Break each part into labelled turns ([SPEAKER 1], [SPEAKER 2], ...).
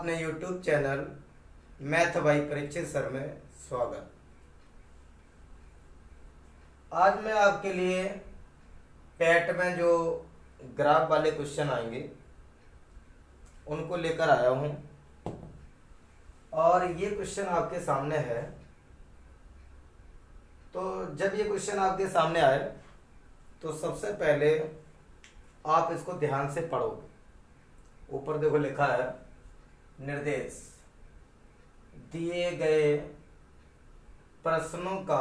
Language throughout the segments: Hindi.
[SPEAKER 1] अपने YouTube channel math by Parikshit sir में स्वागत। आज मैं आपके लिए पैट में जो ग्राफ वाले क्वेश्चन आएंगे उनको लेकर आया हूं और ये क्वेश्चन आपके सामने है। तो जब ये क्वेश्चन आपके सामने आए तो सबसे पहले आप इसको ध्यान से पढ़ोगे। ऊपर देखो लिखा है निर्देश, दिए गए प्रश्नों का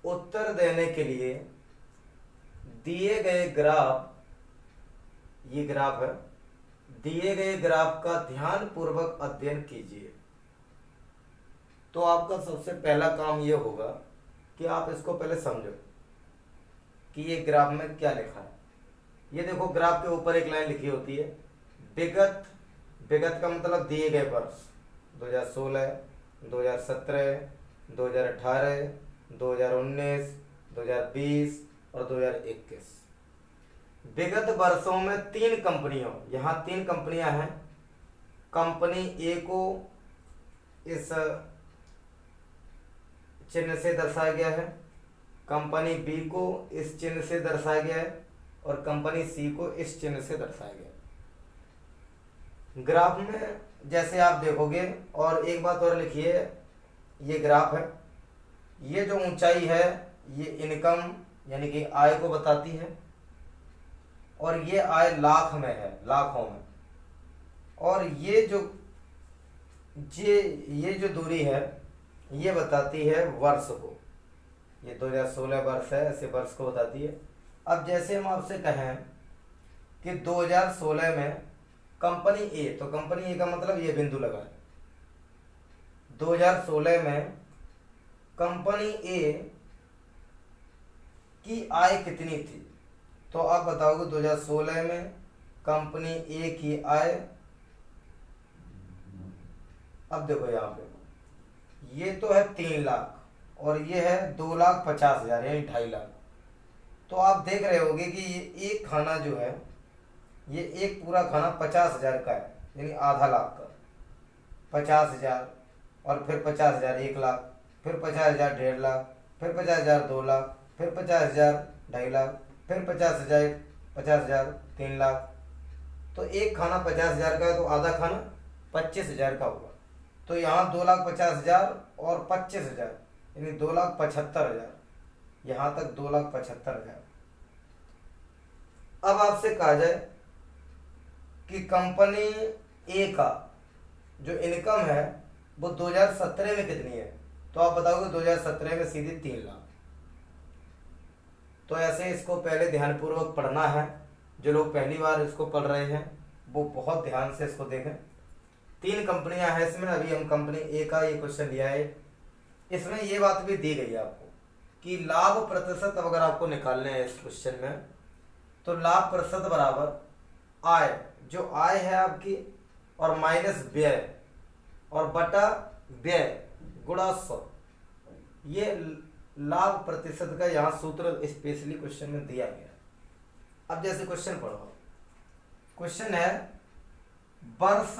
[SPEAKER 1] उत्तर देने के लिए दिए गए ग्राफ, ये ग्राफ है, दिए गए ग्राफ का ध्यान पूर्वक अध्ययन कीजिए। तो आपका सबसे पहला काम ये होगा कि आप इसको पहले समझो कि ये ग्राफ में क्या लिखा है। ये देखो ग्राफ के ऊपर एक लाइन लिखी होती है विगत। विगत का मतलब दिए गए वर्ष 2016, 2017, 2018, 2019, 2020 और 2021। विगत वर्षों में तीन कंपनियों, यहाँ तीन कंपनियां हैं। कंपनी ए को इस चिन्ह से दर्शाया गया है, कंपनी बी को इस चिन्ह से दर्शाया गया है और कंपनी सी को इस चिन्ह से दर्शाया गया है। ग्राफ में जैसे आप देखोगे, और एक बात और लिखिए, ये ग्राफ है, ये जो ऊंचाई है ये इनकम यानी कि आय को बताती है और ये आय लाख में है, लाखों में। और ये जो दूरी है ये बताती है वर्ष को। ये 2016 वर्ष है, ऐसे वर्ष को बताती है। अब जैसे हम आपसे कहें कि 2016 में कंपनी ए, तो कंपनी ए का मतलब ये बिंदु लगा है। 2016 में कंपनी ए की आय कितनी थी? तो आप बताओगे 2016 में कंपनी ए की आय। अब देखो यहाँ पे ये तो है 3 लाख और ये है 2,50,000 यानी 2.5 लाख। तो आप देख रहे होगे कि ये एक खाना जो है, ये एक पूरा खाना 50,000 का है, यानी आधा लाख का। 50,000 और फिर 50,000 1 लाख, फिर 50,000 1.5 लाख, फिर 50,000 2 लाख, फिर 50,000 2.5 लाख, फिर 50,000 3 लाख। तो एक खाना 50,000 का है तो आधा खाना 25,000 का होगा। तो यहाँ 2,50,000 और 25,000 यानी 2,75,000, यहाँ तक 2,75,000। अब आपसे कहा जाए कि कंपनी ए का जो इनकम है वो 2017 में कितनी है, तो आप बताओगे 2017 में सीधे 3 लाख। तो ऐसे इसको पहले ध्यानपूर्वक पढ़ना है। जो लोग पहली बार इसको पढ़ रहे हैं वो बहुत ध्यान से इसको देखें। 3 कंपनियां हैं इसमें। अभी हम कंपनी ए का ये क्वेश्चन लिया है, इसमें ये बात भी दी गई है आपको कि लाभ प्रतिशत अगर आपको निकालने हैं इस क्वेश्चन में, तो लाभ प्रतिशत बराबर आय, जो आय है आपकी, और माइनस व्यय और बटा व्यय गुणा 100। ये लाभ प्रतिशत का यहाँ सूत्र स्पेशली क्वेश्चन में दिया गया है। अब जैसे क्वेश्चन पढ़ो, क्वेश्चन है वर्ष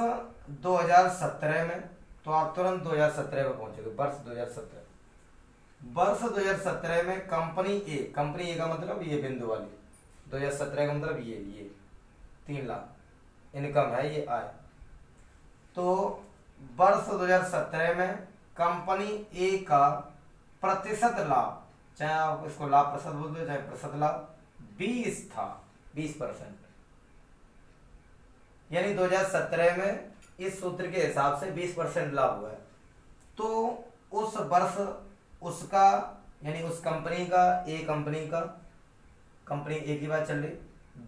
[SPEAKER 1] 2017 में, तो आप तुरंत 2017 में पहुंचोगे। वर्ष 2017 में कंपनी ए का मतलब ये बिंदु वाली, 2017 का मतलब ये 3 लाख इनकम है, ये आय। तो वर्ष 2017 में कंपनी ए का प्रतिशत लाभ, चाहे आप इसको लाभ प्रतिशत बोल दो चाहे प्रतिशत लाभ, 20 था, 20%। यानी 2017 में इस सूत्र के हिसाब से 20% लाभ हुआ है। तो उस वर्ष उसका यानी उस कंपनी का, कंपनी ए की बात चल रही,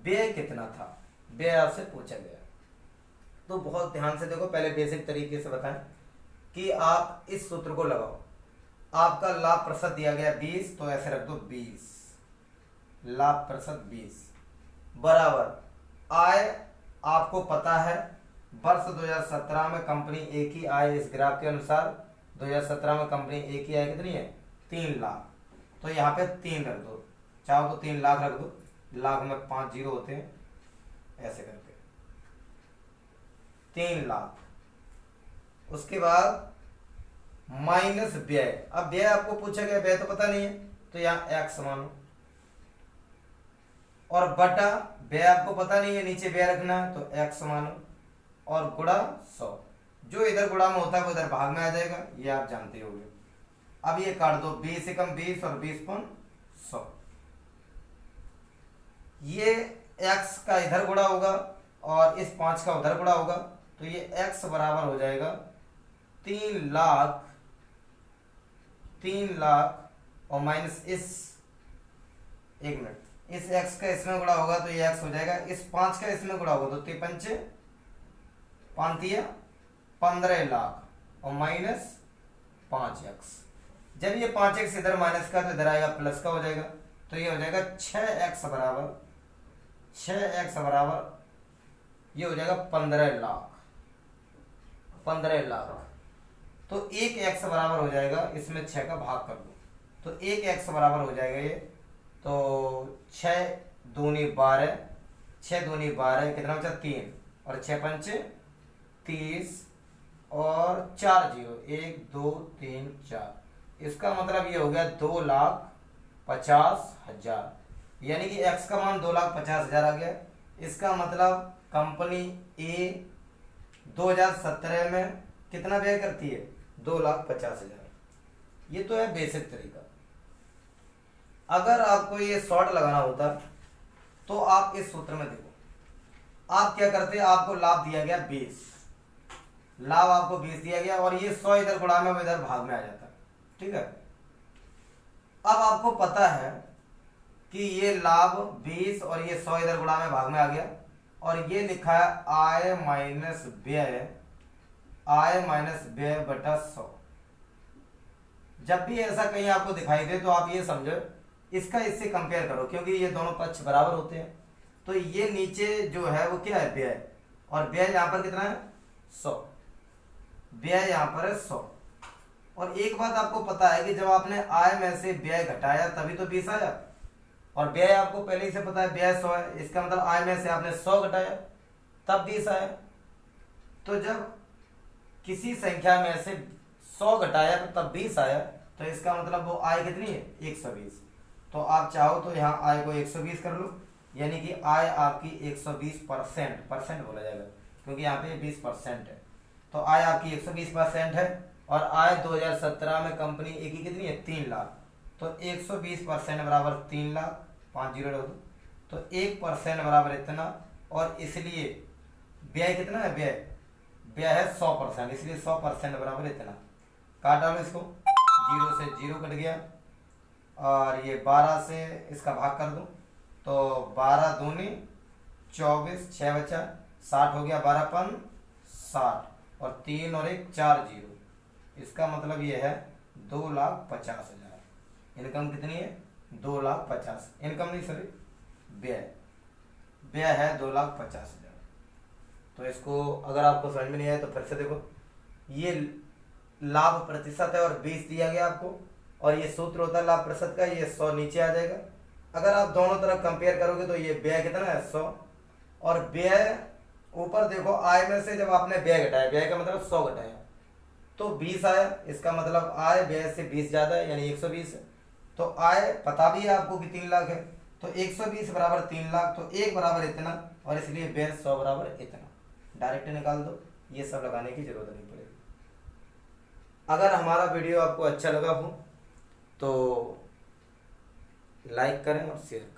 [SPEAKER 1] व्यय कितना था, व्यय आपसे पूछा गया। तो बहुत ध्यान से देखो, पहले बेसिक तरीके से बताएं कि आप इस सूत्र को लगाओ। आपका लाभ प्रतिशत दिया गया 20, तो ऐसे रख दो 20, लाभ प्रतिशत 20 बराबर आय। आपको पता है वर्ष 2017 में कंपनी ए की आय, इस ग्राफ के अनुसार 2017 में कंपनी ए की आय कितनी है, 3 लाख। तो यहाँ पे 3 रख दो, चाहो तो 3 लाख रख दो, लाख में 5 जीरो होते हैं, ऐसे करके 3,00,000। उसके बाद माइनस व्यय। अब व्यय आपको पूछा गया, व्यय तो पता नहीं है तो यहाँ x मानो, और बटा व्यय आपको पता नहीं है, नीचे व्यय रखना है तो x मानो, और गुणा 100। जो इधर गुणा में होता है वो इधर भाग में आ जाएगा, ये आप जानते होंगे। अब ये काट दो, 20 से कम 20 और 20 पन 100। ये x का इधर गुणा होगा और इस 5 का उधर गुणा होगा, तो ये x बराबर हो जाएगा 3,00,000 और माइनस इस, एक मिनट, इस x का इसमें गुणा होगा तो ये x हो जाएगा, इस 5 का इसमें गुणा होगा तो 3 5 15,00,000 और माइनस 5x। जब ये 5x इधर माइनस का तो इधर आएगा प्लस का हो जाएगा, तो ये हो जाएगा 6x बराबर ये हो जाएगा 15,00,000। तो 1x बराबर हो जाएगा, इसमें 6 का भाग कर दो तो 1x बराबर हो जाएगा ये, तो 6 दूनी 12, 6 दूनी 12, कितना बचा 3, और 6 पंचे 30, और 4 0, 1 2 3 4। इसका मतलब ये हो गया 2,50,000, यानी कि x का मान 2,50,000 आ गया। इसका मतलब कंपनी ए 2017 में कितना व्यय करती है, 2,50,000। ये तो है बेसिक तरीका। अगर आपको ये शॉर्ट लगाना होता तो आप इस सूत्र में देखो, आप क्या करते, आपको लाभ दिया गया 20, लाभ आपको 20 दिया गया और ये 100 इधर गुणा में इधर भाग में आ जाता, ठीक है। अब आपको पता है कि ये लाभ 20 और ये 100 इधर गुणा में भाग में आ गया, और ये लिखा है आय माइनस व्यय बटा 100। जब भी ऐसा कहीं आपको दिखाई दे तो आप ये समझो, इसका इससे कंपेयर करो, क्योंकि ये दोनों पक्ष बराबर होते हैं। तो ये नीचे जो है वो क्या है, व्यय, और व्यय यहाँ पर कितना है 100, व्यय यहाँ पर है 100। और एक बात आपको पता है कि जब आपने आय में से व्यय घटाया तभी तो 20 आया, और व्यय आपको पहले ही से पता है व्यय 100 है, इसका मतलब आय में से आपने 100 घटाया तब 20 आया। तो जब किसी संख्या में से 100 घटाया तो तब 20 आया, तो इसका मतलब वो आय कितनी है 120। तो आप चाहो तो यहाँ आय को 120 कर लो, यानी कि आय आपकी 120%, परसेंट बोला जाएगा क्योंकि यहाँ पे 20% है, तो आय आपकी 120% है। और आय 2017 में कंपनी ए की कितनी है 3,00,000, तो 120% बराबर 3,00,000, 5 0 रख दो, तो 1% बराबर इतना, और इसलिए व्यय कितना है, व्यय है 100%, इसलिए 100% बराबर इतना। काट डालो इसको, 0 से 0 कट गया, और ये 12 से इसका भाग कर दो, तो 12 दूनी 24, 6 बचा 60 हो गया, 12 पन 60, और 3 और 1 4 0। इसका मतलब ये है 2,50,000। इनकम कितनी है 2,50,000, इनकम नहीं सॉरी, व्यय है 2,50,000। तो इसको अगर आपको समझ में नहीं आया तो फिर से देखो, ये लाभ प्रतिशत है और 20 दिया गया आपको, और ये सूत्र होता है लाभ प्रतिशत का, ये 100 नीचे आ जाएगा। अगर आप दोनों तरफ कंपेयर करोगे तो ये व्यय कितना है 100, और व्यय ऊपर देखो, आय में से जब आपने व्यय घटाया, व्यय का मतलब 100 घटाया तो 20 आया, इसका मतलब आय व्यय से 20 ज्यादा है, यानी 120 है। तो आय पता भी है आपको कि 3,00,000 है, तो 120 बराबर 3,00,000, तो 1 बराबर इतना, और इसलिए व्यय 100 बराबर इतना। डायरेक्ट निकाल दो, ये सब लगाने की जरूरत नहीं पड़ेगी। अगर हमारा वीडियो आपको अच्छा लगा हो तो लाइक करें और शेयर करें।